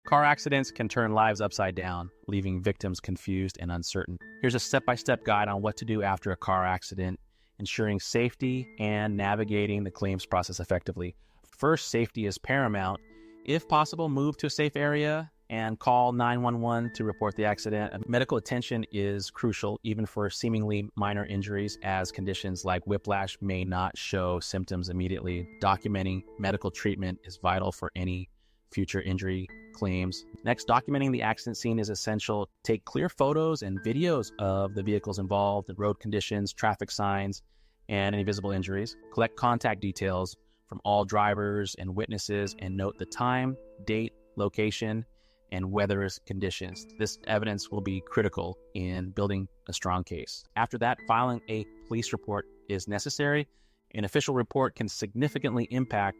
Car accidents can turn lives upside down, leaving victims confused and uncertain. Here's a step-by-step guide on what to do after a car accident, ensuring safety and navigating the claims process effectively. First, safety is paramount. If possible, move to a safe area and call 911 to report the accident. Medical attention is crucial, even for seemingly minor injuries, as conditions like whiplash may not show symptoms immediately. Documenting medical treatment is vital for any future injury claims. Next, documenting the accident scene is essential. Take clear photos and videos of the vehicles involved, the road conditions, traffic signs, and any visible injuries. Collect contact details from all drivers and witnesses and note the time, date, location, and weather conditions. This evidence will be critical in building a strong case. After that, filing a police report is necessary. An official report can significantly impact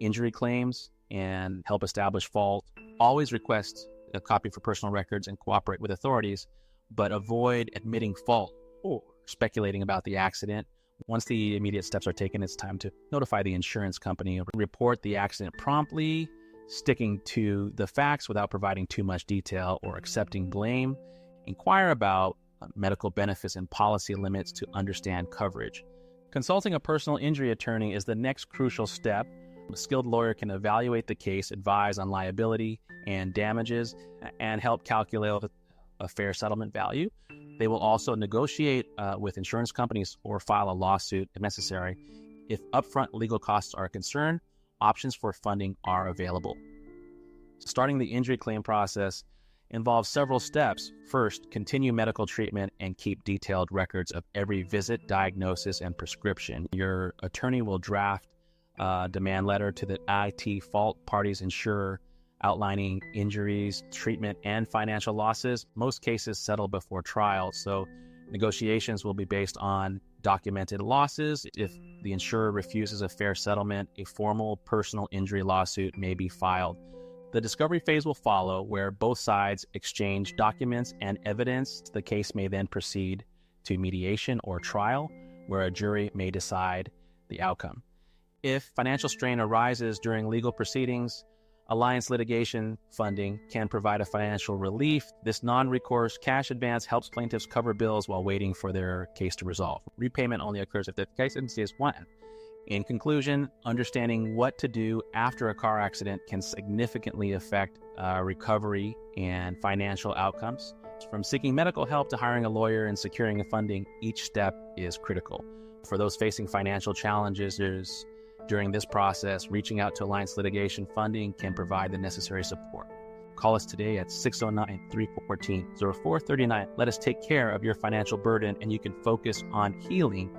injury claims and help establish fault. Always request a copy for personal records and cooperate with authorities, but avoid admitting fault or speculating about the accident. Once the immediate steps are taken, it's time to notify the insurance company, report the accident promptly, sticking to the facts without providing too much detail or accepting blame. Inquire about medical benefits and policy limits to understand coverage. Consulting a personal injury attorney is the next crucial step. A skilled lawyer can evaluate the case, advise on liability and damages, and help calculate a fair settlement value. They will also negotiate with insurance companies or file a lawsuit if necessary. If upfront legal costs are a concern, options for funding are available. Starting the injury claim process involves several steps. First, continue medical treatment and keep detailed records of every visit, diagnosis, and prescription. Your attorney will draft a demand letter to the IT fault parties insurer outlining injuries, treatment, and financial losses. Most cases settle before trial, so negotiations will be based on documented losses. If the insurer refuses a fair settlement, a formal personal injury lawsuit may be filed. The discovery phase will follow, where both sides exchange documents and evidence. The case may then proceed to mediation or trial, where a jury may decide the outcome. If financial strain arises during legal proceedings, Alliance Litigation Funding can provide a financial relief. This non-recourse cash advance helps plaintiffs cover bills while waiting for their case to resolve. Repayment only occurs if the case is won. In conclusion, understanding what to do after a car accident can significantly affect recovery and financial outcomes. From seeking medical help to hiring a lawyer and securing funding, each step is critical. For those facing financial challenges, during this process, reaching out to Alliance Litigation Funding can provide the necessary support. Call us today at 609-314-0439. Let us take care of your financial burden, and you can focus on healing